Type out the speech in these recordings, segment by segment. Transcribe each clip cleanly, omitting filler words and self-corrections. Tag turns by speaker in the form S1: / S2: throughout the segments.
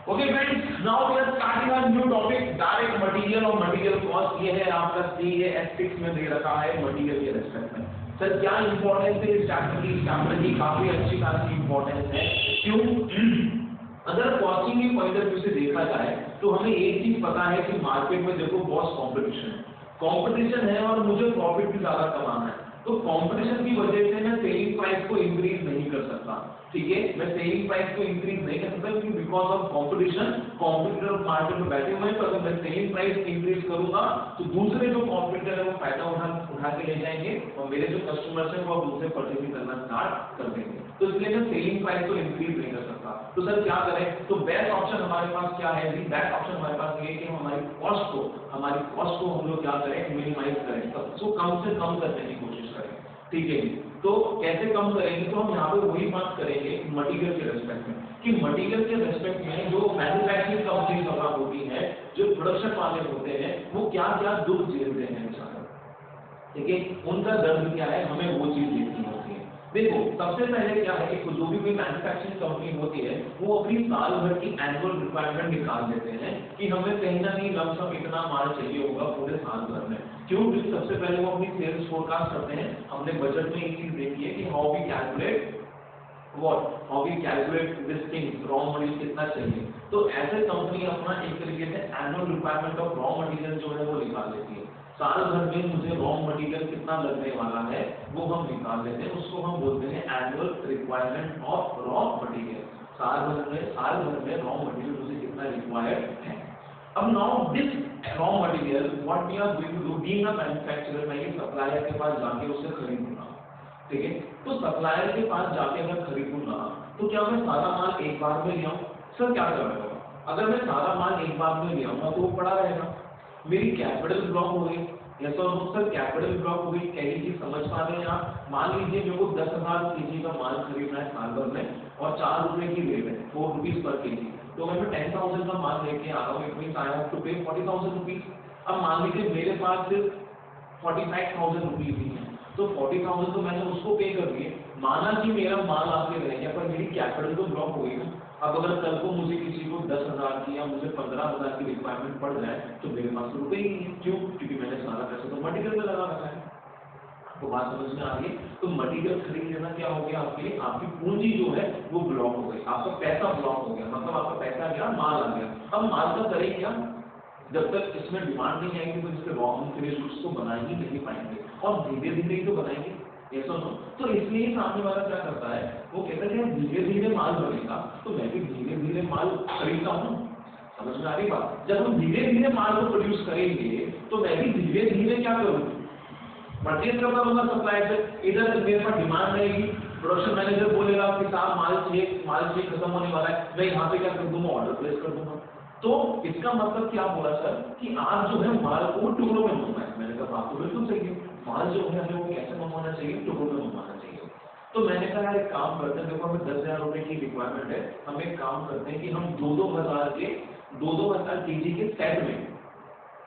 S1: Okay friends, now we are starting a new topic, direct material और material cost. ये है आपका CAS6 में दे रखा है मटेरियल के रेस्पेक्ट में। सर क्या इंपॉर्टेंस है इस चैप्टर की? काफी अच्छी खासी इंपॉर्टेंस है। क्यों? अगर कॉस्टिंग के पॉइंट ऑफ व्यू से देखा जाए तो हमें एक चीज पता है कि मार्केट में देखो बहुत कंपटीशन है और मुझे प्रॉफिट भी ज्यादा कमाना है। तो कंपटीशन की वजह से मैं सेलिंग प्राइस को इंक्रीज नहीं कर सकता। ठीक है, मैं सेलिंग प्राइस को इंक्रीज नहीं कर सकता क्योंकि because of competition, competitor market में बैठे हुए हैं। तो अगर मैं सेलिंग प्राइस इंक्रीज करूंगा तो दूसरे जो कॉम्पिटिटर है वो फायदा उठा के ले जाएंगे और मेरे जो कस्टमर्स हैं वो अब दूसरे परचेजिंग करना स्टार्ट कर देंगे। तो इसलिए मैं सेलिंग प्राइस को इंक्रीज नहीं कर सकता। तो सर क्या करें? तो बेस्ट ऑप्शन हमारे पास क्या है? बेस्ट ऑप्शन हमारे पास ये है कि हमारी कॉस्ट को हम लोग क्या करें? मिनिमाइज करें, उसको कम से कम करने की कोशिश करें। ठीक है, तो कैसे कम करेंगे? तो हम यहाँ पे वही बात करेंगे मटेरियल के रेस्पेक्ट में कि मटेरियल के रेस्पेक्ट में जो मैन्युफैक्चरिंग कंपनीज वगैरह होती हैं, जो प्रोडक्शन वाले होते हैं, वो क्या क्या दुख झेलते हैं बेचारे। ठीक है, उनका दर्द क्या है, हमें वो चीज देखनी होती है। देखो सबसे पहले क्या है कि जो भी कोई मैन्युफैक्चरिंग कंपनी होती है वो अपनी साल भर की एनुअल रिक्वायरमेंट निकाल देते हैं कि हमें कहीं ना कहीं लमसम इतना माल चाहिए होगा पूरे साल भर में। क्यों? क्योंकि सबसे पहले वो अपनी सेल्स फोरकास्ट करते हैं। हमने बजट में एक चीज देखी है कि how we calculate this thing, raw material कितना चाहिए। तो ऐसे कंपनी अपना एक तरीके से annual requirement of raw material जो है वो निकाल लेती है। साल भर में मुझे रॉ मटेरियल कितना लगने वाला है वो हम निकाल लेते हैं, उसको हम बोलते हैं annual requirement of raw material. साल भर में रॉ मटेरियल मुझे कितना रिक्वायर्ड है। अब now this raw material what we are going to do, being a manufacturer, मैं ये सप्लायर के पास जाके उससे खरीदूंगा। ठीक है, तो सप्लायर के पास जाके अगर खरीदूंगा तो क्या मैं सारा माल एक बार में ले आऊं? सर क्या कर रहे हो? अगर मैं सारा माल एक बार में ले आऊंगा तो वो पड़ा रहेगा, मेरी कैपिटल ब्लॉक हो गई। यस और नो सर, कैपिटल ब्लॉक हो गई। कहीं चीज समझ पा रहे हैं आप? मान लीजिए मेरे को 10,000 केजी का माल खरीदना है साल भर में और 4 रुपए की रेट है, 4 रुपीज पर केजी। तो अगर मैं 10,000 का माल लेके आ रहा हूँ, it means I have to pay 40,000 rupees. अब मान लीजिए मेरे पास सिर्फ 45,000 रुपीज ही है, तो 40,000 तो मैंने उसको पे कर दिए। माना कि मेरा माल आके रह गया पर मेरी कैपिटल तो ब्लॉक हो गई ना। अब अगर कल को मुझे किसी को 10,000 की या मुझे 15,000 की रिक्वायरमेंट पड़ जाए तो मेरे पास तो रुपए ही नहीं है। क्यों? क्योंकि मैंने सारा पैसा तो मटेरियल में लगा रखा है। आपको बात समझ में आ रही है? तो मटेरियल खरीद लेना क्या हो गया आपके लिए? आपकी पूंजी जो है वो ब्लॉक हो गई, आपका पैसा ब्लॉक हो गया, मतलब आपका पैसा गया, माल आ गया। अब माल का करें क्या? जब तक इसमें डिमांड नहीं आएगी तो इसके रॉ मटेरियल को बना ही नहीं पाएंगे और धीरे धीरे ही तो बनाएंगे। ऐसा हो तो इसलिए सामने वाला क्या करता है, वो कहता है धीरे धीरे माल बनेगा तो मैं भी धीरे धीरे माल खरीदता हूँ। समझ में आ रही बात? जब हम धीरे धीरे माल को प्रोड्यूस करेंगे तो मैं भी धीरे धीरे क्या करूँ, परचेज करता रहूंगा सप्लाई से। इधर मेरे पास डिमांड रहेगी, प्रोडक्शन मैनेजर बोलेगा कि साहब माल चाहिए खत्म होने वाला है, मैं यहाँ पे क्या कर दूंगा, ऑर्डर प्लेस कर दूंगा। तो इसका मतलब क्या बोला सर कि आप जो है माल को टुकड़ों में मंगवाएं। मैंने कहा बात तो बिल्कुल सही है, माल जो है हमें वो कैसे मंगवाना चाहिए? टुकड़ों में मंगवाना चाहिए। तो मैंने कहा यार एक काम करते हैं, देखो हमें 10,000 रुपए की रिक्वायरमेंट है, हम एक काम करते हैं कि हम 2,000 केजी के सेट में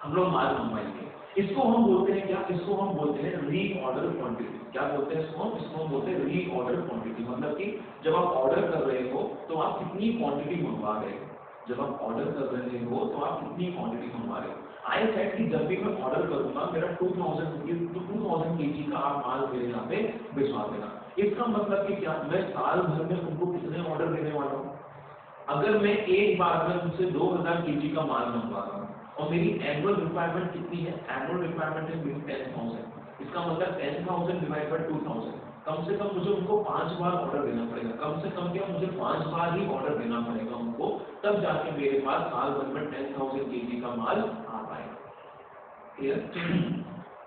S1: हम लोग माल मंगवाएंगे। इसको हम बोलते हैं क्या? इसको हम बोलते हैं रीऑर्डर क्वांटिटी। क्या बोलते हैं इसको हम बोलते हैं रीऑर्डर क्वांटिटी। मतलब कि जब आप ऑर्डर कर रहे हो तो आप कितनी क्वांटिटी मंगवा रहे हो, जब आप ऑर्डर कर रहे हो तो आप कितनी क्वांटिटी मंगवा रहे हो। आई सेड कि जब भी मैं ऑर्डर करूंगा मेरा 2,000 रुपीज तो 2,000 केजी का आप माल मेरे यहाँ पे भिजवा देना। इसका मतलब कि क्या, मैं साल भर में उनको कितने ऑर्डर देने वाला हूँ? अगर मैं एक बार में उनसे 2,000 केजी का माल मंगवा रहा हूँ और मेरी एनुअल रिक्वायरमेंट कितनी है? एनुअल रिक्वायरमेंट है मेरी 10,000। इसका मतलब 10,000 डिवाइड बाय 2,000, कम से कम मुझे उनको 5 बार ऑर्डर देना पड़ेगा। कम से कम क्या, मुझे 5 बार ही ऑर्डर देना पड़ेगा उनको, तब जाके मेरे पास साल भर में 10,000 केजी का माल आ पाएगा। Clear?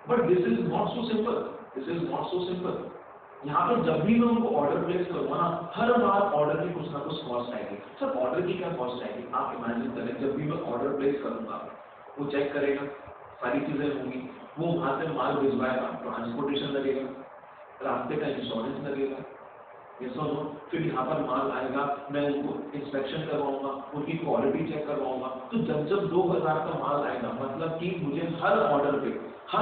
S1: But this is not so simple. यहाँ पे जब भी मैं उनको ऑर्डर प्लेस करूँगा ना, हर बार ऑर्डर की कुछ ना कुछ कॉस्ट आएगी। सर ऑर्डर की क्या कॉस्ट आएगी? आप इमेजिन करें, जब भी मैं ऑर्डर प्लेस करूँगा वो चेक करेगा, सारी चीजें होंगी, वो वहां से माल भिजवाएगा, ट्रांसपोर्टेशन लगेगा, रास्ते का इंश्योरेंस लगेगा, ये सब। फिर यहाँ पर माल आएगा, मैं उनको इंस्पेक्शन करवाऊंगा, उनकी क्वालिटी चेक करवाऊंगा। तो जब 2,000 का माल आएगा मतलब कि मुझे हर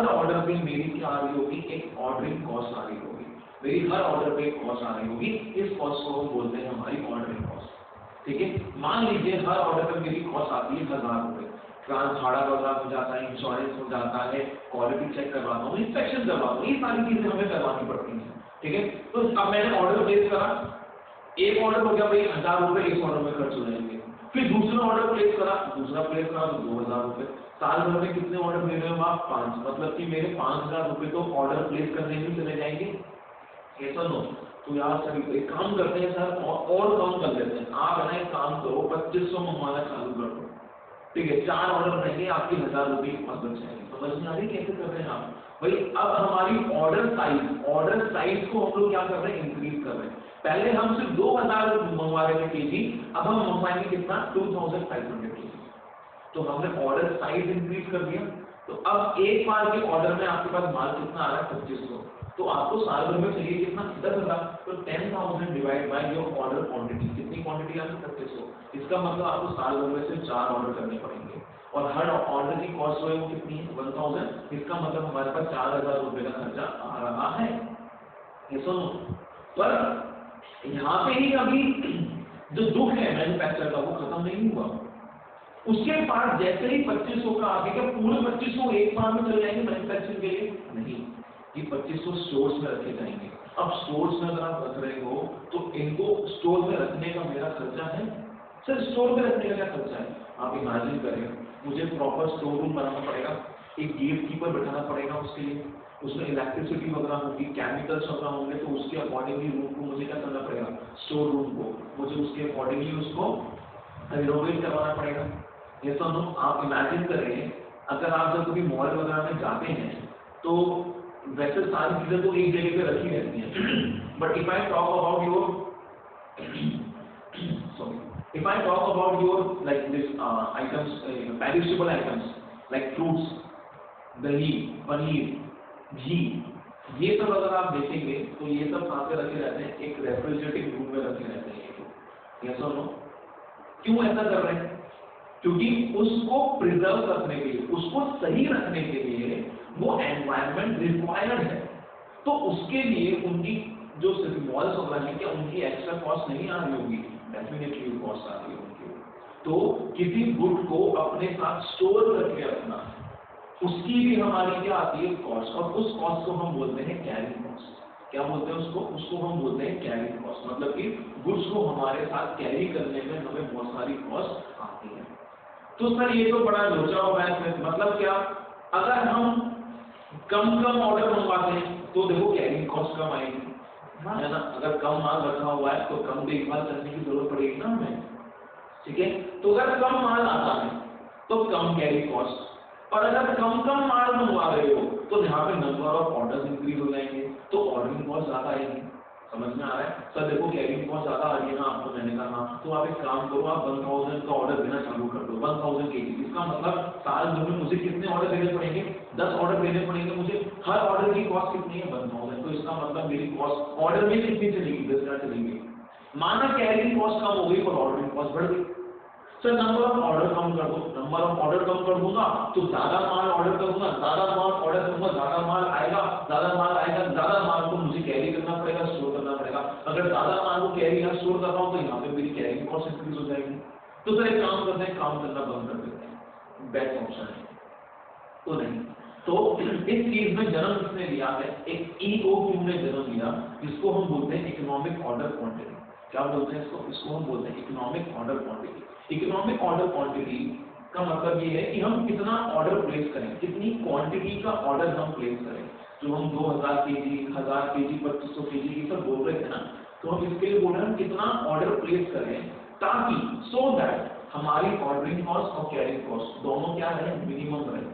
S1: ऑर्डर पे मेरी क्या आ रही होगी? एक ऑर्डरिंग कॉस्ट आ रही होगी। मेरी हर ऑर्डर पे एक कॉस्ट आ रही होगी। इस कॉस्ट को हम बोलते हैं हमारी ऑर्डरिंग कॉस्ट। ठीक है। मान लीजिए हर ऑर्डर पर मेरी कॉस्ट आती है 1000 रुपए, ट्रांस भाड़ा वगैरह हो जाता है, इंश्योरेंस हो जाता है, क्वालिटी चेक करवाता हूँ, इंस्पेक्शन करवाता हूँ, ये सारी चीजें हमें करवानी पड़ती हैं, ठीक है। तो अब मैंने ऑर्डर प्लेस करा, एक ऑर्डर हो गया भाई 1000 रुपए इस ऑर्डर में खर्च हो जाएंगे, फिर दूसरा ऑर्डर प्लेस करा, दूसरा प्लेस करा तो 2000 रुपए, साल भर में कितने ऑर्डर ले रहे हो आप? 5, मतलब कि मेरे 5000 रुपए तो ऑर्डर प्लेस करने में चले जाएंगे, ऐसा नो। तो यार सर एक काम करते हैं सर और कम कर लेते हैं, आप है ना एक काम करो 2500 मंगवाना चालू कर दो, ठीक है, 4 ऑर्डर रहेंगे, आपकी 1000 रुपए की पास बच जाएंगे। समझ में आ रही कैसे कर रहे हैं आप भाई? अब हमारी ऑर्डर साइज को हम लोग क्या कर रहे हैं? इंक्रीज कर रहे हैं। पहले हम सिर्फ 2000 मंगवा रहे थे केजी, अब हम मंगवाएंगे कितना? 2500 केजी। तो हमने ऑर्डर साइज इंक्रीज कर दिया। तो अब एक बार के ऑर्डर में आपके पास माल कितना आ रहा है? 2500। तो आपको साल भर में चाहिए कितना? 10,000। तो 10,000 divide by your order quantity, कितनी क्वांटिटी आ रही है? 2500। इसका मतलब आपको साल भर में सिर्फ 4 ऑर्डर करने पड़ेंगे और हर ऑर्डर की कॉस्ट जो है वो कितनी है? 1000। इसका मतलब हमारे पास 4000 रुपए का खर्चा आ रहा है, ये सुनो। पर यहाँ पे ही अभी जो दुख है मैन्युफैक्चर का वो खत्म नहीं हुआ। उसके पास जैसे ही 2500 का आ गया, पूरे 2500 एक बार में चल जाएंगे मैन्युफैक्चरिंग के लिए? नहीं, ये 2500 स्टोर्स में रखे जाएंगे। अब स्टोर्स में अगर आप रख रहे हो तो इनको स्टोर में रखने का मेरा खर्चा है सर, स्टोर में रखने का क्या खर्चा है? आप इमेजिन करें, मुझे प्रॉपर स्टोर रूम बनाना पड़ेगा, एक गेट कीपर बैठाना पड़ेगा, उसके लिए उसमें इलेक्ट्रिसिटी वगैरह होगी, केमिकल्स वगैरह होंगे, तो उसके अकॉर्डिंगली रूम को मुझे क्या करना पड़ेगा? स्टोर रूम को मुझे उसके अकॉर्डिंगली उसको रिनोवेट करवाना पड़ेगा। ये तो आप इमेजिन करें, अगर आप जब कभी मॉल वगैरह में जाते हैं तो वैसे सारी चीजें तो एक जगह पे रखी रहती हैं, but if I talk about your sorry if I talk about your like this items, perishable items like fruits, दही, पनीर, घी, ये सब अगर आप देखेंगे तो ये सब कहाँ पे रखे रहते हैं? एक रेफ्रिजरेटिंग रूम में रखे रहते हैं। yes or no? क्यों ऐसा कर रहे हैं? क्योंकि उसको प्रिजर्व रखने के लिए, उसको सही रखने के लिए वो एनवायरनमेंट रिक्वायर्ड है। तो उसके लिए उनकी जो मॉल्स वगैरह है, क्या उनकी एक्स्ट्रा कॉस्ट नहीं आ रही होगी? डेफिनेटली कॉस्ट आ रही होगी। तो किसी गुड को अपने साथ स्टोर करके रखना, उसकी भी हमारी क्या आती है? कॉस्ट। और उस कॉस्ट को हम बोलते हैं कैरिंग कॉस्ट। क्या बोलते हैं उसको? उसको हम बोलते हैं कैरिंग कॉस्ट। मतलब कि गुड्स को हमारे साथ कैरी करने में हमें बहुत सारी कॉस्ट आती है। तो सर ये तो बड़ा लोचा हुआ है, मतलब क्या? अगर हम कम ऑर्डर मंगवाते हैं तो देखो कैरिंग कॉस्ट कम आएगी, है ना? अगर कम माल रखा हुआ है तो कम देखभाल करने की जरूरत पड़ेगी ना हमें, ठीक है। तो अगर कम माल आता है तो कम कैरी कॉस्ट, और अगर कम माल मंगवा रहे हो तो यहाँ पे नंबर ऑफ ऑर्डर्स इंक्रीज हो जाएंगे, तो ऑर्डरिंग कॉस्ट ज्यादा आएगी। समझ में आ रहा है? सर देखो कैरिंग कॉस्ट ज्यादा आ रही है ना आपको, मैंने कहा तो आप एक काम करो, आप 1000 का ऑर्डर देना चालू कर दो, 1000 केजी। इसका मतलब साल भर में मुझे कितने ऑर्डर देने पड़ेंगे? 10 ऑर्डर देने पड़ेंगे मुझे। हर ऑर्डर की कॉस्ट कितनी है? 1000। तो इसका मतलब मेरी कॉस्ट ऑर्डर में कितनी चलेगी? 10 चलेगी। माना कैरिंग कॉस्ट कम हो गई और ऑर्डरिंग कॉस्ट बढ़ गई। सर नंबर ऑफ ऑर्डर कम कर दो, नंबर ऑफ ऑर्डर कम कर दूंगा तो ज्यादा माल ऑर्डर करूंगा, ज्यादा माल ऑर्डर करूंगा, ज्यादा माल आएगा, ज्यादा माल को मुझे कैरी करना पड़ेगा, स्टोर करना पड़ेगा। अगर ज्यादा माल को कैरी या स्टोर कर रहा हूं तो यहाँ पे मेरी कैरिंग कॉस्ट इंक्रीज हो जाएगी। तो सर एक काम करते हैं, काम करना बंद कर देते हैं, बेस्ट ऑप्शन है तो नहीं। तो इस चीज में जन्म किसने लिया है? एक EOQ ने जन्म लिया, जिसको हम बोलते हैं इकोनॉमिक ऑर्डर क्वांटिटी। क्या बोलते हैं इसको? इसको हम बोलते हैं economic order quantity. Economic order quantity का मतलब ये है कि हम कितना ऑर्डर प्लेस करें, कितनी क्वांटिटी का ऑर्डर हम प्लेस करें। जो हम 2000 केजी, 1000 केजी, 2500 केजी ये सब बोल रहे थे ना, तो हम इसके लिए बोल रहे हैं कितना ऑर्डर प्लेस करें, ताकि सो दैट हमारी ऑर्डरिंग कॉस्ट और कैरिंग कॉस्ट दोनों क्या रहे? मिनिमम रहे।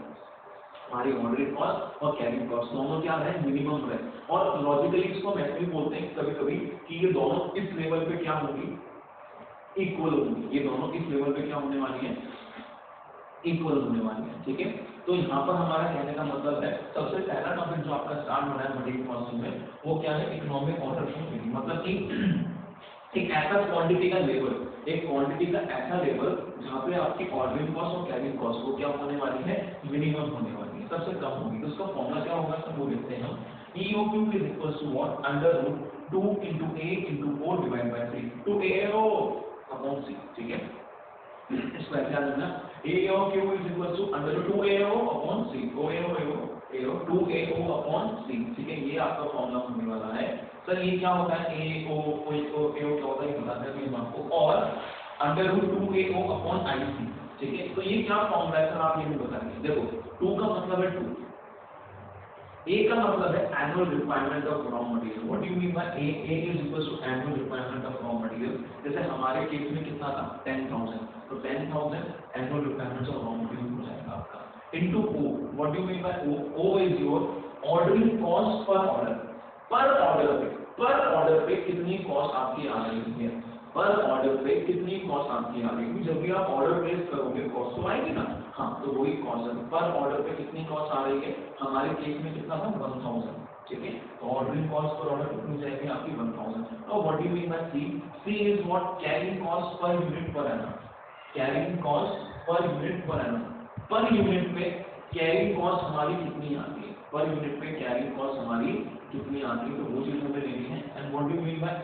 S1: हमारी ऑर्डरिंग कॉस्ट और कैरिंग कॉस्ट दोनों क्या रहे? मिनिमम रहे। और लॉजिकली इसको हम ऐसे भी बोलते हैं कभी कभी कि ये दोनों इस लेवल पे क्या होंगी? इक्वल होंगी। ये दोनों इस लेवल पे क्या होने वाली है? इक्वल होने वाली है, ठीक है। तो यहाँ पर हमारा कहने का मतलब है, सबसे पहला टॉपिक जो आपका स्टार्ट हो रहा है मटेरियल कॉस्टिंग में, वो क्या है? Economic order quantity. मतलब कि एक ऐसा क्वांटिटी का लेवल, एक क्वांटिटी का ऐसा लेवल जहाँ पे आपकी ऑर्डरिंग कॉस्ट और कैरिंग कॉस्ट वो क्या होने वाली है? मिनिमम होने वाली है, सबसे कम होगी। तो उसका फॉर्मूला क्या होगा? सब वो लिखते हैं हम, EOQ is equals to what? Under root 2 into A into 4 divided by 3। 2A हो, अब अपॉन सी, ठीक है। इसको ऐसे याद रखना, AO Q is equal to under root 2AO upon C, AO 2AO upon C, ठीक है। ये आपका फॉर्मूला होने वाला है। सर ये क्या होता है, AO क्या होता है ये बताते हैं हम आपको, और under root 2AO upon IC, ठीक है। तो ये क्या फॉर्मूला है सर, आप ये भी बताएंगे। देखो 2 का मतलब है 2, A का मतलब है annual requirement of raw material. What do you mean by A is equal to annual requirement of raw material. जैसे हमारे केस में कितना था 10,000, तो 10,000 annual requirement of raw material हो जाएगा आपका into O। What do you mean by O, O is your ordering cost per order पे कितनी कॉस्ट आपकी आ रही है, पर ऑर्डर पे कितनी कॉस्ट आपकी आ रही है। जब भी आप ऑर्डर प्लेस करोगे कॉस्ट तो आएगी ना, हाँ, तो वही कॉस्ट है। पर ऑर्डर पे कितनी कॉस्ट आ रही है, हमारे केस में कितना था 1000, ठीक है। तो ऑर्डरिंग कॉस्ट पर ऑर्डर कितनी जाएगी आपकी 1000। और what do you mean by C is what carrying cost per unit per annum, carrying cost per unit per annum. Per unit पे कैरिंग कॉस्ट हमारी कितनी आती है, पर यूनिट पे कैरिंग कॉस्ट हमारी कितनी आती है, तो वो चीज हमें लेनी है। And what do you mean by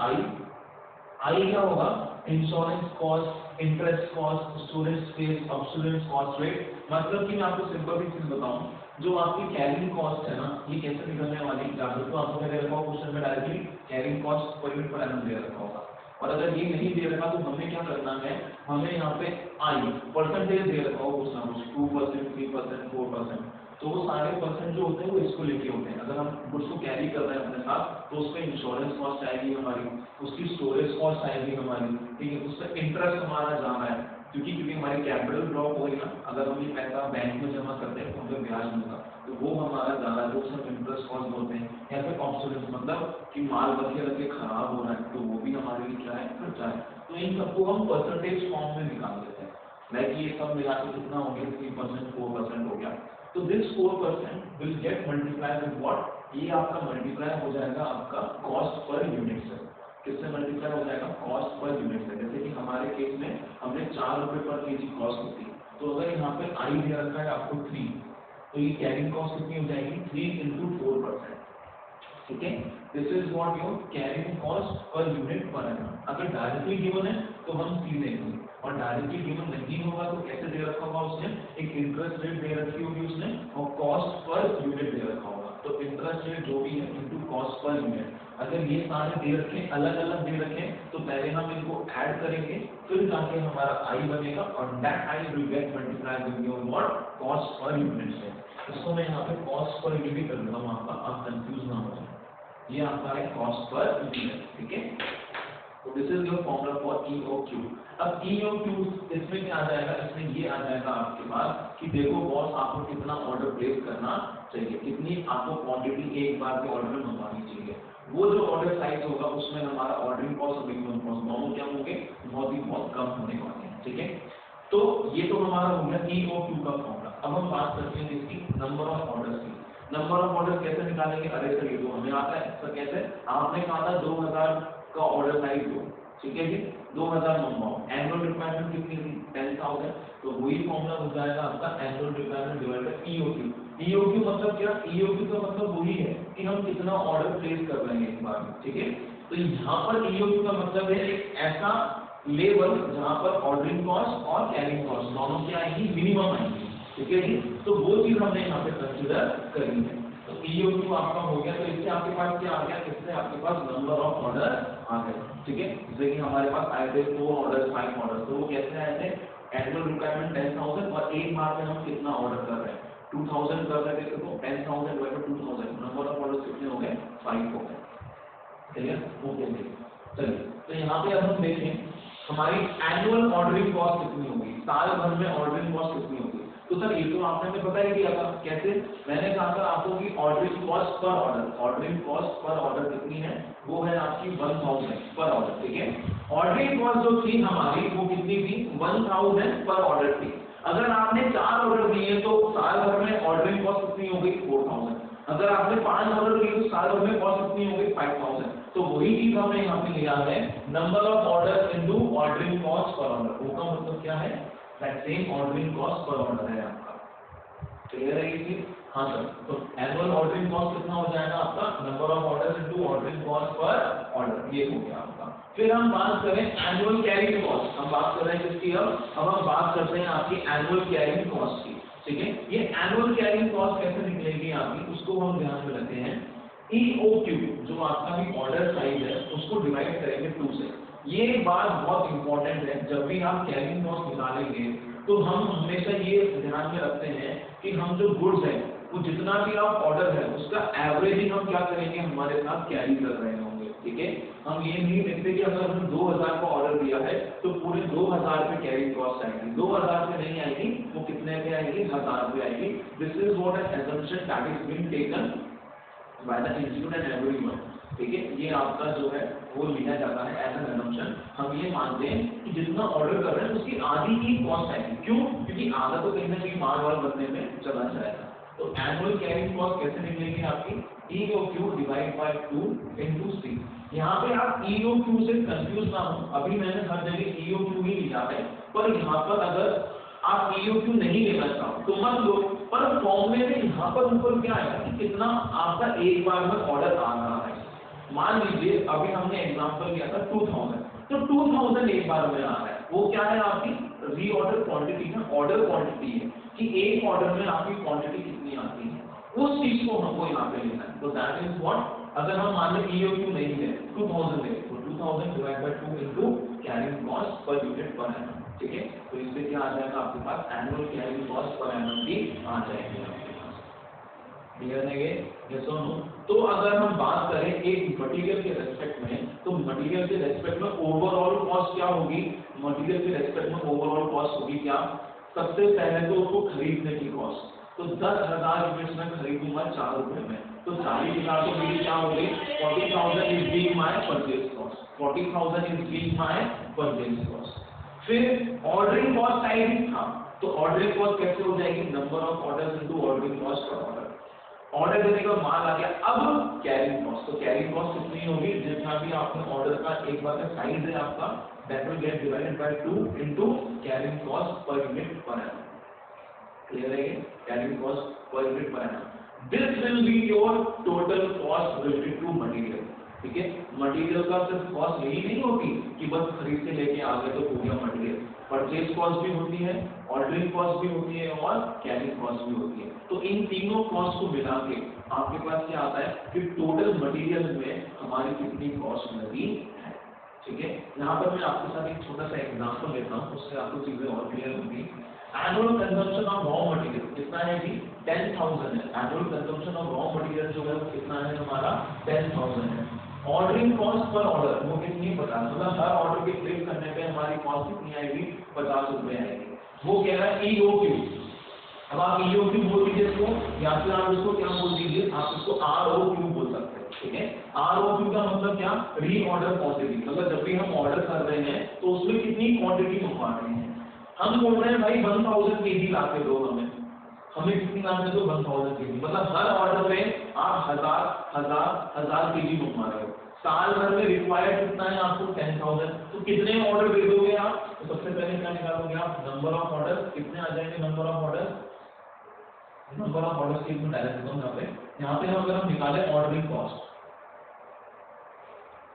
S1: I क्या होगा, insurance cost, interest cost, storage space, obsolescence cost rate. मतलब कि मैं आपको सिंपल सी चीज बताऊं, जो आपकी कैरिंग कॉस्ट है ना, ये कैसे निकलने वाली है, तो आपको दे रखा होगा क्वेश्चन में directly carrying cost per unit per annum दे रखा होगा। और अगर ये नहीं दे रखा तो हमें क्या करना है, हमें यहाँ पे आई परसेंटेज दे रखा होगा कुछ ना कुछ 2%, 3%, 4%, तो वो सारे परसेंट जो होते हैं वो इसको लेके होते हैं। अगर हम गुड्स को कैरी कर रहे हैं अपने साथ तो उसमें इंश्योरेंस कॉस्ट आएगी हमारी, उसकी स्टोरेज कॉस्ट आएगी हमारी, ठीक है। उसमें इंटरेस्ट हमारा जाना है, क्योंकि हमारी कैपिटल ड्रॉप हो गई ना, अगर हम ये पैसा बैंक में जमा करते हैं तो हमें ब्याज मिलता, तो वो हमारा जाना है, तो उसमें इंटरेस्ट कॉस्ट बोलते हैं। या फिर ऑब्सोलेंस, मतलब कि माल वगैरह के खराब हो रहा है, तो वो भी हमारे लिए क्या है, खर्चा है। तो इन सबको हम परसेंटेज फॉर्म में निकाल देते हैं, लाइक ये सब मिला के कितना हो गया, 3%, 4% हो गया। तो this 4% will get multiply with what, ये आपका मल्टीप्लाई हो जाएगा आपका कॉस्ट पर यूनिट से। किससे मल्टीप्लाई हो जाएगा, कॉस्ट पर यूनिट से। जैसे कि हमारे केस में हमने 4 रुपए पर केजी कॉस्ट होती है, तो अगर यहाँ पे आई दे रखा है आपको 3, तो ये कैरिंग कॉस्ट कितनी हो जाएगी 3 into 4%, ठीक है। This is what your carrying cost per unit per annum. अगर डायरेक्टली गिवन है तो हम सी देंगे, और डायरेक्टली गिवन नहीं होगा तो कैसे दे रखा होगा उसने, एक इंटरेस्ट रेट दे रखी होगी उसने, और कॉस्ट पर यूनिट दे रखा होगा। तो इंटरेस्ट रेट जो भी है इनटू कॉस्ट पर यूनिट। अगर ये सारे दे रखे अलग अलग दे रखे तो पहले हम इनको ऐड करेंगे, फिर जाके हमारा आई बनेगा, और that I will get multiply with your what, cost per unit से। इसको मैं यहाँ पे कॉस्ट पर यूनिट कर दूंगा वहां पर, आप कंफ्यूज ना हो जाए। ये आपका है कॉस्ट पर यूनिट, ठीक है। तो this is your formula for EOQ। अब EOQ इसमें क्या आ जाएगा, इसमें ये आ जाएगा आपके पास कि देखो बॉस आपको कितना ऑर्डर प्लेस करना चाहिए, कितनी आपको क्वांटिटी एक बार के ऑर्डर में मंगवानी चाहिए। वो जो ऑर्डर साइज होगा उसमें हमारा ऑर्डरिंग कॉस्ट और मिनिमम कॉस्ट दोनों क्या होंगे, बहुत कम होने वाले हैं, ठीक है। तो ये तो हमारा हो गया EOQ का फॉर्मूला। अब हम बात करते हैं इसकी नंबर ऑफ ऑर्डर्स की। नंबर ऑफ ऑर्डर कैसे निकालेंगे, अरे सर ये तो हमें आता है, सर कैसे, आपने कहा था 2000 का ऑर्डर साइज दो, ठीक है जी, 2000 मंगवाओ, एनुअल रिक्वायरमेंट कितनी थी 10,000, तो वही फॉर्मूला हो जाएगा आपका annual requirement divided by EOQ। EOQ मतलब क्या, EOQ का मतलब वही है कि हम कितना ऑर्डर प्लेस कर रहे हैं एक बार में, ठीक है। तो यहाँ पर EOQ का मतलब है एक ऐसा लेवल जहाँ पर ऑर्डरिंग कॉस्ट और कैरिंग कॉस्ट दोनों की आएगी, मिनिमम आएगी, ठीक है जी। तो वो चीज हमने यहाँ पे कंसिडर करनी है। तो EOQ आपका हो गया, तो इससे आपके पास क्या आ गया, इससे आपके पास नंबर ऑफ ऑर्डर आ गए, ठीक है। जैसे कि हमारे पास आए थे 4 ऑर्डर 5 ऑर्डर, तो वो कैसे आए थे, एनुअल रिक्वायरमेंट 10,000 और एक बार में हम कितना ऑर्डर कर रहे हैं 2000 कर रहे थे, तो 10,000 डिवाइडेड 2000, नंबर ऑफ ऑर्डर कितने हो गए 5 हो गए, क्लियर। ओके चलिए, तो यहाँ पे अब हम देखें हमारी एनुअल ऑर्डरिंग कॉस्ट कितनी होगी, साल भर में ऑर्डरिंग कॉस्ट कितनी होगी। तो सर ये तो आपने हमें पता ही दिया था, कैसे, मैंने कहा था आपको कि ordering cost per order, ordering cost per order कितनी है, वो है आपकी 1000 पर ऑर्डर, ठीक है। ऑर्डरिंग कॉस्ट जो थी हमारी वो कितनी थी 1000 पर ऑर्डर थी। अगर आपने 4 ऑर्डर दिए तो साल भर में ऑर्डरिंग कॉस्ट कितनी हो गई 4000। अगर आपने 5 ऑर्डर दिए तो साल भर में कॉस्ट कितनी हो गई 5000। तो वही चीज हमने यहाँ पे लिया है, number of order into ordering cost per order. वो का मतलब क्या है, that same ordering cost per order है आपका, क्लियर है ये चीज। हाँ सर, तो एनुअल ऑर्डरिंग कॉस्ट कितना हो जाएगा आपका, number of order into ordering cost per order, ये हो गया आपका। फिर हम बात करें एनुअल कैरिंग कॉस्ट, हम बात कर रहे हैं किसकी, अब हम बात करते हैं आपकी एनुअल कैरिंग कॉस्ट की, ठीक है। ये एनुअल कैरिंग कॉस्ट कैसे निकलेगी आपकी, उसको हम ध्यान में रखते हैं। EOQ जो आपका भी ऑर्डर साइज है उसको डिवाइड करेंगे 2 से। ये बात बहुत इंपॉर्टेंट है, जब भी आप कैरिंग कॉस्ट निकालेंगे तो हम हमेशा ये ध्यान में रखते हैं कि हम जो गुड्स है वो जितना भी आप ऑर्डर है उसका एवरेजिंग हम क्या करेंगे, हमारे साथ कैरी कर रहे होंगे, ठीक है। हम ये नहीं देखते कि अगर हमने 2000 का ऑर्डर दिया है तो पूरे 2000 पे कैरिंग कॉस्ट आएगी, 2000 पे नहीं आएगी, वो कितने पे आएगी, 1000 पे आएगी। This is what an assumption that is being taken by the institute and everyone, ठीक है। ये आपका जो है वो लिया जाता है एज एन assumption। हम ये मानते हैं कि जितना ऑर्डर कर रहे हैं उसकी आधी की कॉस्ट आएगी, क्यों, क्योंकि आधा तो कहीं ना कहीं माल वाल बनने में चला जाएगा। तो एनुअल कैरिंग कॉस्ट कैसे निकलेगी आपकी, EOQ divide by 2 into C। यहाँ पे आप EOQ से कंफ्यूज ना हो, अभी मैंने हर जगह EOQ ही लिया है, पर यहाँ पर अगर आप EOQ नहीं लेना चाहो तो मत लो, पर फॉर्मूले में यहाँ पर ऊपर क्या है कि कितना आपका एक बार में ऑर्डर आ रहा है। मान लीजिए अभी हमने एग्जांपल लिया था 2000, तो 2000 एक बार में आ रहा है, वो क्या है आपकी रीऑर्डर क्वांटिटी है, ऑर्डर क्वांटिटी है कि एक ऑर्डर में आपकी क्वांटिटी कितनी आती है, उस चीज को हमको यहाँ पे लेना है। तो दैट इज व्हाट, अगर हम मान लें EOQ नहीं है 2000 ले, तो 2000 divide by 2 into carrying cost per unit per annum, ठीक है। तो इससे क्या आ जाएगा आपके पास, annual carrying cost per annum की आ जाएगी आपके पास। क्लियर है ये, यस और नो। तो अगर हम बात करें एक मटेरियल के रेस्पेक्ट में, तो मटेरियल के रेस्पेक्ट में ओवरऑल कॉस्ट क्या होगी, मटेरियल के रेस्पेक्ट में ओवरऑल कॉस्ट होगी क्या, सबसे पहले तो उसको खरीदने की कॉस्ट, तो 10,000 यूनिट्स में खरीदूंगा 4 रुपए में, तो 40,000 तो मेरी क्या होगी, 40,000 is being my purchase cost, 40,000 is being my purchase cost. फिर ऑर्डरिंग कॉस्ट साइड था, तो ऑर्डरिंग कॉस्ट कैसे हो जाएगी, number of orders into ordering cost per order, order देने का माल आ गया। अब कैरिंग कॉस्ट, तो कैरिंग कॉस्ट कितनी होगी, जितना भी आपने ऑर्डर का एक बार का साइज है आपका, that will get divided by 2 into carrying cost per unit per annum. Clear है, carrying cost per unit per annum. This will be your total cost related to material, ठीक है। मटेरियल का सिर्फ कॉस्ट यही नहीं होती कि बस खरीद के लेके आ गए तो हो गया मटेरियल, परचेज कॉस्ट भी होती है, ऑर्डरिंग कॉस्ट भी होती है और कैरिंग कॉस्ट भी होती है। तो इन तीनों कॉस्ट को मिला के आपके पास क्या आता है कि टोटल मटेरियल में हमारी कितनी कॉस्ट लगी है, ठीक है। यहाँ पर मैं आपके साथ एक छोटा सा एग्जांपल लेता हूँ, उससे आपको चीजें और क्लियर होंगी। Annual consumption of raw material कितना है जी, 10,000 है। Annual consumption of raw material जो है वो कितना है हमारा, 10,000 है। ऑर्डरिंग कॉस्ट पर ऑर्डर वो कितनी, 50, मतलब हर ऑर्डर के प्लेस करने पे हमारी कॉस्ट कितनी आएगी, 50 रुपए आएगी। वो कह रहा है EOQ। अब आप EOQ बोल दीजिए इसको, या फिर आप इसको क्या बोल दीजिए, आप इसको ROQ बोल सकते हैं, ठीक है। ROQ का मतलब क्या, री ऑर्डर क्वांटिटी, मतलब जब भी हम ऑर्डर कर रहे हैं तो उसमें कितनी क्वांटिटी मंगवा रहे हैं। हम बोल रहे हैं भाई 1000 kg ला के दो, हमें कितनी ला के दो, 1000 kg, मतलब हर ऑर्डर में आप 1000 kg मंगवा रहे हो। साल भर में रिक्वायर्ड कितना है आपको, 10,000, तो कितने ऑर्डर दे दोगे आप, तो सबसे पहले क्या निकालोगे आप, नंबर ऑफ ऑर्डर, कितने आ जाएंगे number of order, number of order की मैं डायरेक्ट बताऊं यहाँ पे अगर हम निकाले ऑर्डरिंग कॉस्ट,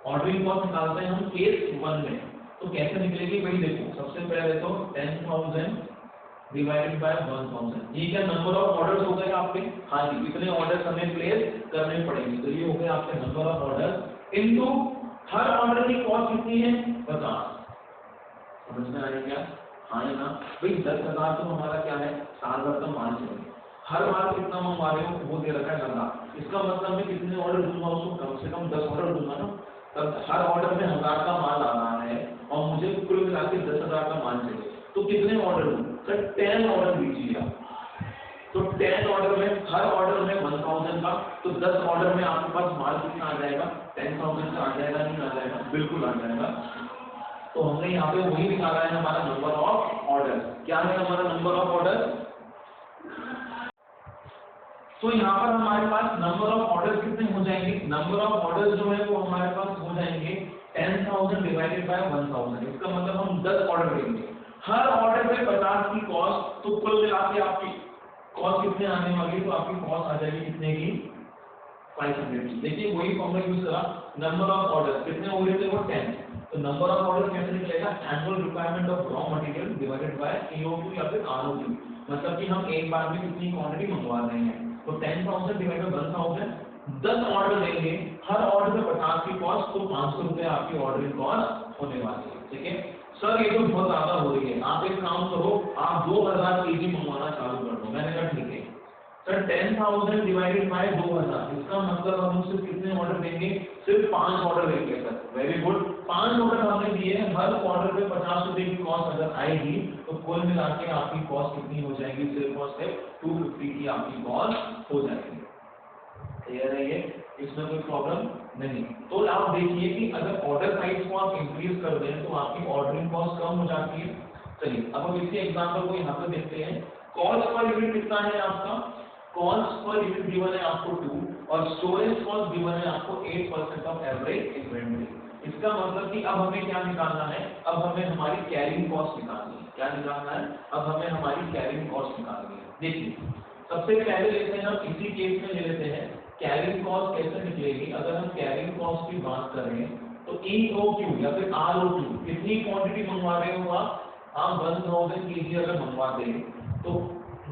S1: ऑर्डरिंग कॉस्ट निकालते हैं हम केस 1 में, तो कैसे निकलेगी भाई, देखो सबसे पहले तो 10,000 डिवाइडेड बाय 1000, ये क्या नंबर ऑफ ऑर्डर्स हो गए आपके, हाँ जी, कितने ऑर्डर्स हमें प्लेस करने पड़ेंगे, तो ये हो गए आपके number of order into her order की कॉस्ट कितनी है, 50। समझ में आ रही क्या, हाँ या ना भाई, 10,000 तो हमारा क्या है, साल भर का माल चाहिए, हर बार कितना मंगवा रहे हो वो दे रखा है 1000, इसका मतलब मैं कितने ऑर्डर दूंगा उसको, कम से कम 10 ऑर्डर दूंगा ना, तब हर ऑर्डर में 1000 का माल आ रहा है और मुझे कुल मिला के 10,000 का माल चाहिए, तो कितने ऑर्डर दूं, सर 10 ऑर्डर दीजिए आप, तो 10 ऑर्डर में हर ऑर्डर में 1000 का, तो 10 ऑर्डर में आपके पास माल कितना आ जाएगा, 10,000 का आ जाएगा, नहीं आ जाएगा, बिल्कुल आ जाएगा। तो हमने यहाँ पे वही निकाला है हमारा नंबर ऑफ ऑर्डर, क्या है हमारा नंबर ऑफ ऑर्डर, तो यहाँ पर हमारे पास नंबर ऑफ ऑर्डर कितने हो जाएंगे, नंबर ऑफ ऑर्डर जो है वो हमारे पास हो जाएंगे 10,000 डिवाइडेड बाय 1000, इसका मतलब हम 10 ऑर्डर देंगे, हर ऑर्डर पे 50 की कॉस्ट, तो कुल मिला के आपकी कॉस्ट कितने आने वाली, तो आपकी कॉस्ट आ जाएगी कितने की, 500 की। देखिए वही फॉर्मूला यूज करा, नंबर ऑफ ऑर्डर कितने हो गए थे वो 10, तो नंबर ऑफ ऑर्डर कैसे निकलेगा, annual requirement of raw material divided by EOQ या फिर ROQ, मतलब कि हम एक बार में कितनी क्वांटिटी मंगवा रहे हैं। तो 10,000 डिवाइडेड बाय 1000, 10 ऑर्डर देंगे, हर ऑर्डर पे 50 की कॉस्ट, तो 500 रुपए आपकी ऑर्डरिंग कॉस्ट होने वाली है। ठीक है सर, ये तो बहुत ज्यादा हो रही है, आप एक काम करो, आप 2000 केजी मंगवाना चालू कर दो। मैंने कहा ठीक है सर, 10,000 डिवाइडेड बाय 2000, इसका मतलब हम सिर्फ कितने ऑर्डर देंगे, सिर्फ 5 ऑर्डर देंगे सर। वेरी गुड, 5 ऑर्डर हमने दिए, हर ऑर्डर पे 50 रुपए की कॉस्ट अगर आएगी तो कुल मिला के आपकी कॉस्ट कितनी हो जाएगी, सिर्फ और सिर्फ 250 की आपकी कॉस्ट हो जाएगी। क्लियर है ये, इसमें कोई प्रॉब्लम नहीं। तो आप देखिए कि अगर ऑर्डर साइज को आप इंक्रीज कर दें तो आपकी ऑर्डरिंग कॉस्ट कम हो जाती है। चलिए अब हम इसी एग्जांपल को यहाँ पर देखते हैं। कॉस्ट पर यूनिट कितना है आपका, कॉस्ट पर यूनिट गिवन है आपको 2 और स्टोरेज कॉस्ट गिवन है आपको 8% ऑफ एवरेज इन्वेंटरी। इसका मतलब कि अब हमें क्या निकालना है, अब हमें हमारी कैरिंग कॉस्ट निकालनी है। क्या निकालना है, अब हमें हमारी कैरिंग कॉस्ट निकालनी है। देखिए सबसे पहले लेते हैं, हम इसी केस में ले लेते हैं कैरिंग कॉस्ट कैसे निकलेगी। अगर हम कैरिंग कॉस्ट की बात करें तो EOQ या फिर ROQ, कितनी क्वांटिटी मंगवा रहे हो आप 1000 केजी अगर मंगवाते हैं तो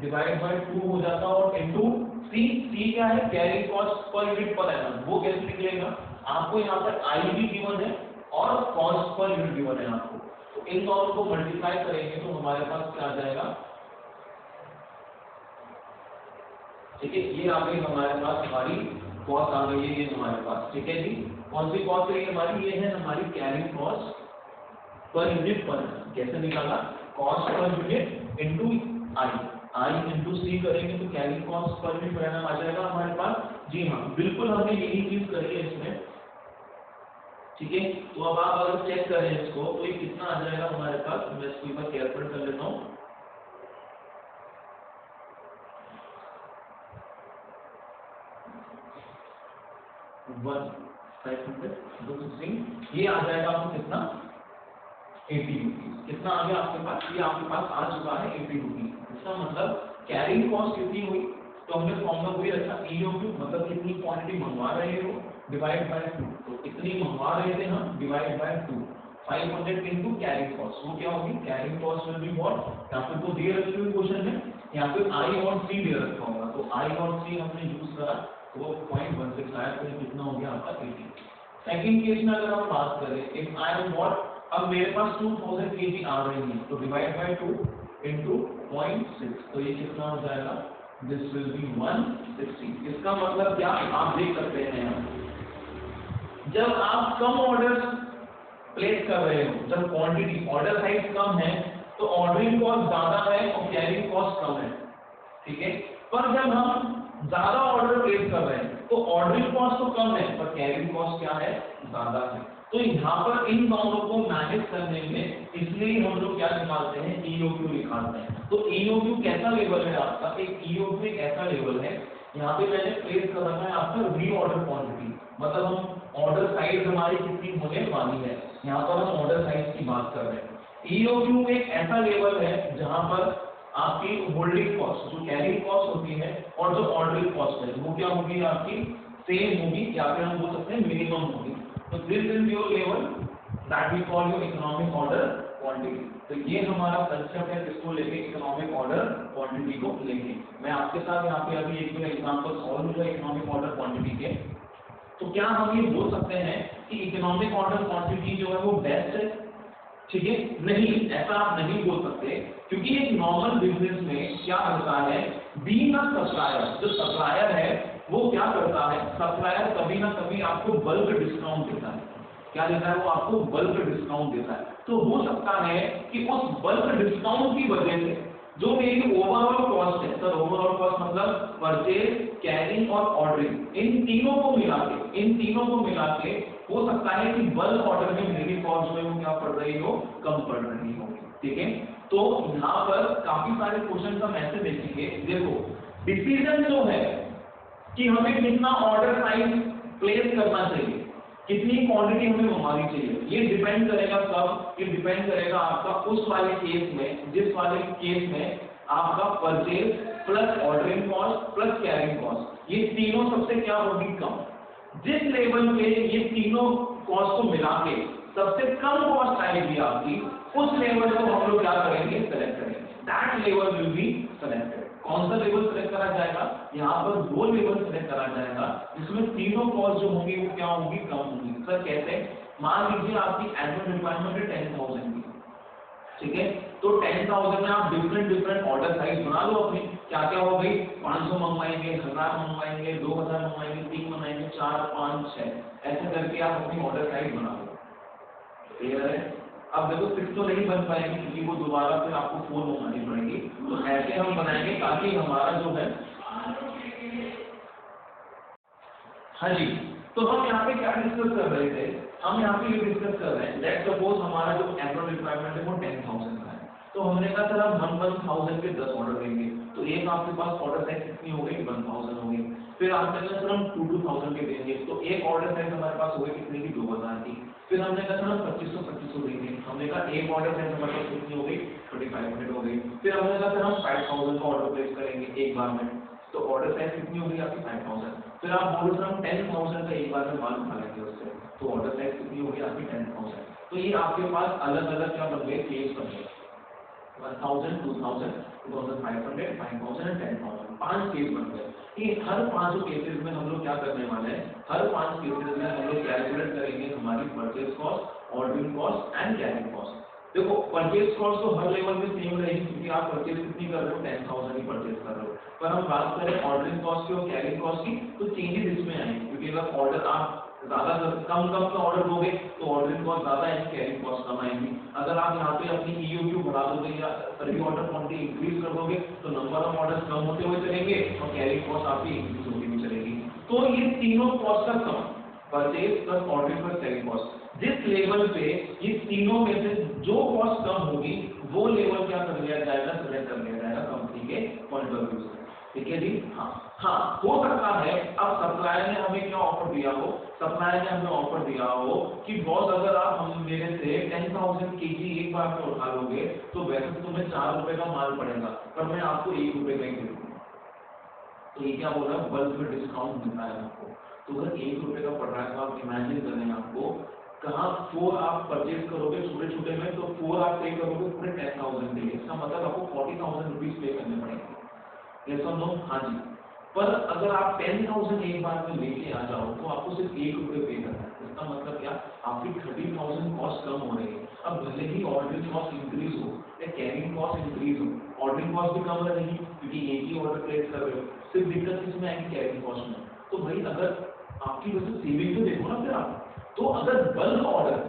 S1: डिवाइड बाय 2 हो जाता और इनटू C क्या है, carrying cost per unit per annum, वो कैसे निकलेगा, आपको यहाँ पर I भी गिवन है और कॉस्ट पर यूनिट गिवन है आपको, तो इन दोनों को मल्टीप्लाई करेंगे तो हमारे पास क्या आ जाएगा। ठीक है, ये आ गई हमारे पास, हमारी कॉस्ट आ गई है ये हमारे पास। ठीक है जी, कौन सी कॉस्ट है हमारी, ये है हमारी कैरिंग कॉस्ट पर यूनिट पर। कैसे निकाला, cost per unit into I into C करेंगे तो कैरिंग कॉस्ट पर यूनिट परिणाम आ जाएगा हमारे पास। जी हाँ, बिल्कुल हमने यही चीज करी है इसमें। ठीक है, तो अब आप अगर चेक करें इसको तो ये कितना आ जाएगा हमारे पास, मैं इसको एक बार कैलकुलेट कर लेता हूँ। ये आ जाएगा आपको कितना, 80 रुपीज। कितना आ गया आपके पास, ये आपके पास आ चुका है 80 रुपीज। इसका मतलब कैरिंग कॉस्ट कितनी हुई, तो हमने फॉर्मूला वही रखा, EOQ मतलब कितनी क्वांटिटी मंगवा रहे हो डिवाइड बाय 2, तो इतनी मंगवा रहे थे हम divide by 2, 500 into carrying cost, वो क्या होगी, carrying cost will be what, यहाँ पे तो दिए रखी हुई क्वेश्चन में, यहाँ पे I और C दे रखा होगा, तो I और C हमने यूज करा वो 0.16 आया, तो कितना हो गया आपका 80। सेकंड केस में अगर हम बात करें, इफ आई एम व्हाट, अब मेरे पास 2000 केजी आ रही है तो डिवाइड बाय 2 इनटू 0.6, तो ये कितना हो जाएगा, दिस विल बी 160। इसका मतलब क्या, आप देख सकते हैं जब आप कम ऑर्डर्स प्लेस कर रहे हो, जब क्वांटिटी ऑर्डर साइज कम है तो ऑर्डरिंग कॉस्ट ज्यादा है और कैरिंग कॉस्ट कम है। ठीक है, पर जब हम ज्यादा ऑर्डर प्लेस कर रहे हैं तो ऑर्डरिंग कॉस्ट तो कम है पर कैरिंग कॉस्ट क्या है, ज्यादा है। तो यहाँ पर इन दोनों को मैनेज करने में इसलिए हम लोग क्या निकालते हैं, EOQ निकालते हैं। तो EOQ कैसा लेवल है आपका, एक EOQ एक ऐसा लेवल है, यहाँ पे मैंने प्लेस कर रखा है आपका रीऑर्डर क्वांटिटी, मतलब हम ऑर्डर साइज हमारी कितनी होने वाली है, यहाँ पर हम ऑर्डर साइज की बात कर रहे हैं। EOQ एक ऐसा लेवल है जहाँ पर आपकी होल्डिंग कॉस्ट, जो कैरिंग कॉस्ट होती है और जो ऑर्डरिंग कॉस्ट है वो क्या होगी आपकी, सेम होगी, या फिर हम बोल सकते हैं मिनिमम होगी। तो this is your level that we call your economic order quantity. तो ये हमारा कंसेप्ट है, इसको लेके इकोनॉमिक ऑर्डर क्वांटिटी को लेके मैं आपके साथ यहाँ पे अभी एक दो एग्जांपल सॉल्व हुआ इकोनॉमिक ऑर्डर क्वांटिटी के। तो क्या हम ये बोल सकते हैं कि इकोनॉमिक ऑर्डर क्वांटिटी जो है वो बेस्ट है, ठीक है, नहीं, ऐसा आप नहीं बोल सकते, क्योंकि एक नॉर्मल बिजनेस में क्या होता है, बीइंग अ सप्लायर, जो सप्लायर है वो क्या करता है, सप्लायर कभी ना कभी आपको बल्क डिस्काउंट देता है। क्या देता है, वो आपको बल्क डिस्काउंट देता है। तो हो सकता है कि उस बल्क डिस्काउंट की वजह से जो मेरी ओवरऑल कॉस्ट है, सर ओवरऑल कॉस्ट मतलब परचेज, कैरिंग और ऑर्डरिंग, इन तीनों को मिला के हो सकता है कि बल्क ऑर्डर में मेरी कॉस्ट जो है वो क्या पड़ रही हो, कम पड़ रही हो। ठीक है, तो यहाँ पर काफी सारे क्वेश्चन हम ऐसे देखेंगे। देखो डिसीजन जो है कि हमें कितना ऑर्डर साइज प्लेस करना चाहिए, कितनी क्वांटिटी हमें मंगवानी चाहिए, ये डिपेंड करेगा कब, ये डिपेंड करेगा आपका उस वाले केस में, जिस वाले केस में आपका purchase plus ordering cost plus carrying cost, ये तीनों सबसे क्या होगी, कम। जिस लेवल पे ये तीनों कॉस्ट को मिला के सबसे कम कॉस्ट आएगी आपकी, उस लेवल को हम लोग क्या करेंगे, सेलेक्ट करेंगे, that level will be selected. कौन सा लेवल सेलेक्ट करा जाएगा, यहाँ पर दो लेवल सेलेक्ट करा जाएगा जिसमें तीनों कॉस्ट जो होंगी वो क्या होंगी, कम होंगी। सर कैसे, मान लीजिए आपकी एनुअल रिक्वायरमेंट है 10,000 की, ठीक है, तो 10,000 में आप डिफरेंट ऑर्डर साइज बना लो अपनी, क्या क्या हो गई, 500 मंगवाएंगे, 1000 मंगवाएंगे, 2000 मंगवाएंगे, 3 मंगवाएंगे, 4, 5, 6, ऐसे करके आप अपनी ऑर्डर साइज बना लो। क्लियर है। अब देखो 6 तो नहीं बन पाएंगे क्योंकि वो दोबारा फिर आपको 4 मंगानी पड़ेगी, तो ऐसे हम बनाएंगे ताकि हमारा जो है, हाँ जी, तो हम यहाँ पे क्या डिस्कस कर रहे थे, हम यहाँ पे ये डिस्कस कर रहे हैं, लेट्स सपोज हमारा जो एनुअल रिक्वायरमेंट है वो 10,000 का है, तो हमने कहा सर हम 1,000 के 10 ऑर्डर देंगे, तो एक आपके पास ऑर्डर साइज कितनी हो गई, 1,000 हो गई। फिर आपने कहा सर हम 2,000 के देंगे, तो एक ऑर्डर साइज हमारे पास हो गई कितनी की, 2,000 की। फिर हमने कहा सर हम 2500 देंगे, हमने कहा एक ऑर्डर साइज हमारे पास कितनी हो गई, 2500 हो गई। फिर हमने कहा सर हम 5,000 का ऑर्डर प्लेस करेंगे एक बार में, तो ऑर्डर साइज कितनी होगी आपकी, 5,000। फिर आप बोलो सर हम 10,000 का एक बार में माल उठा लेंगे उससे, तो ऑर्डर साइज कितनी होगी आपकी, 10,000। तो ये आपके पास अलग अलग क्या बन गए, केस बन गए, 1,000, 2,000, 2,500, 5,000 और 10,000, 5 केस बन गए। ये हर 5 केसेस में हम लोग क्या करने वाले हैं, हर 5 केसेस में हम लोग कैलकुलेट करेंगे हमारी purchase cost, ordering cost and carrying cost. देखो परचेज कॉस्ट तो हर लेवल में सेम रहेगी क्योंकि आप परचेज कितनी कर रहे हो, 10,000 ही परचेज कर रहे हो, पर हम बात करें ऑर्डरिंग कॉस्ट की और कैरिंग कॉस्ट की, तो चेंजेस इसमें आएंगे क्योंकि अगर ऑर्डर आप ज्यादा कम का ऑर्डर दोगे तो ऑर्डरिंग कॉस्ट ज्यादा आएगी, कैरिंग कॉस्ट कम आएगी। अगर आप यहाँ पे अपनी ईओक्यू बढ़ा दोगे या सर्वी ऑर्डर क्वांटिटी इंक्रीज कर दोगे तो नंबर ऑफ ऑर्डर्स कम होते हुए चलेंगे और कैरिंग कॉस्ट आपकी इंक्रीज होती हुई चलेगी। तो ये तीनों कॉस्ट का sum, purchase plus ordering plus carrying cost, जिस लेवल पे ये तीनों में से जो कॉस्ट कम होगी वो लेवल क्या कर लिया जाएगा, सेलेक्ट कर लिया जाएगा कंपनी के पॉइंट ऑफ व्यू से। ठीक है जी, हाँ हो सकता है अब सप्लायर ने हमें क्या ऑफर दिया हो, सप्लायर ने हमें ऑफर दिया हो कि बॉस अगर आप हम मेरे से 10,000 केजी एक बार में उठा लोगे तो वैसे तुम्हें 4 रुपए का माल पड़ेगा पर मैं आपको 1 रुपए का ही दे दूंगा। तो ये क्या बोल रहा है, बल्क में डिस्काउंट मिलता है आपको। तो अगर 1 रुपए का पड़ रहा है तो आप इमेजिन करें आपको कहाँ 4 आप परचेज करोगे छोटे छोटे में, तो 4 आप पे करोगे पूरे 10,000 के लिए, इसका मतलब आपको 40,000 रुपीज पे करने पड़ेंगे। यस और नो, हाँ जी। पर अगर आप 10,000 एक बार में लेके आ जाओ तो आपको सिर्फ 1 रुपए पे करना है, इसका मतलब क्या, आपकी 30,000 कॉस्ट कम हो रही है। अब भले ही ऑर्डरिंग कॉस्ट इंक्रीज हो या कैरिंग कॉस्ट इंक्रीज हो, ऑर्डरिंग कॉस्ट भी कम रहेगी क्योंकि एक ही ऑर्डर प्लेस कर रहे हो, सिर्फ दिक्कत किसमें आएगी, कैरिंग कॉस्ट में। तो भाई अगर आपकी वजह से सेविंग तो देखो ना फिर आप, तो अगर बल्क ऑर्डर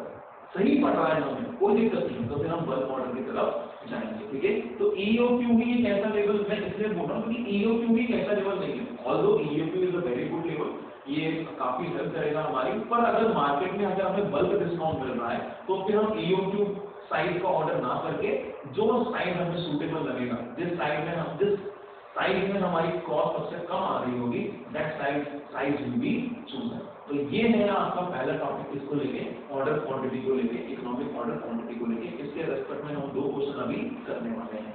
S1: सही पड़ रहा है हमें कोई दिक्कत नहीं, तो फिर हम बल्क ऑर्डर की तरफ जाएंगे। ठीक है, तो ईओक्यू भी एक ऐसा लेवल, मैं इसलिए बोल रहा हूँ क्योंकि ईओक्यू भी एक ऐसा लेवल नहीं है, although EOQ is a very good level, ये काफी हेल्प करेगा हमारी, पर अगर मार्केट में अगर हमें बल्क डिस्काउंट मिल रहा है तो फिर हम ईओक्यू साइज का ऑर्डर ना करके जो साइज हमें सूटेबल लगेगा, जिस साइज में हमारी कॉस्ट सबसे कम आ रही होगी, that size will be chosen. तो ये है आपका पहला टॉपिक, इसको लेके ऑर्डर क्वांटिटी को लेके, इकोनॉमिक ऑर्डर क्वांटिटी को लेके, इसके रेस्पेक्ट में हम 2 क्वेश्चन अभी करने वाले हैं।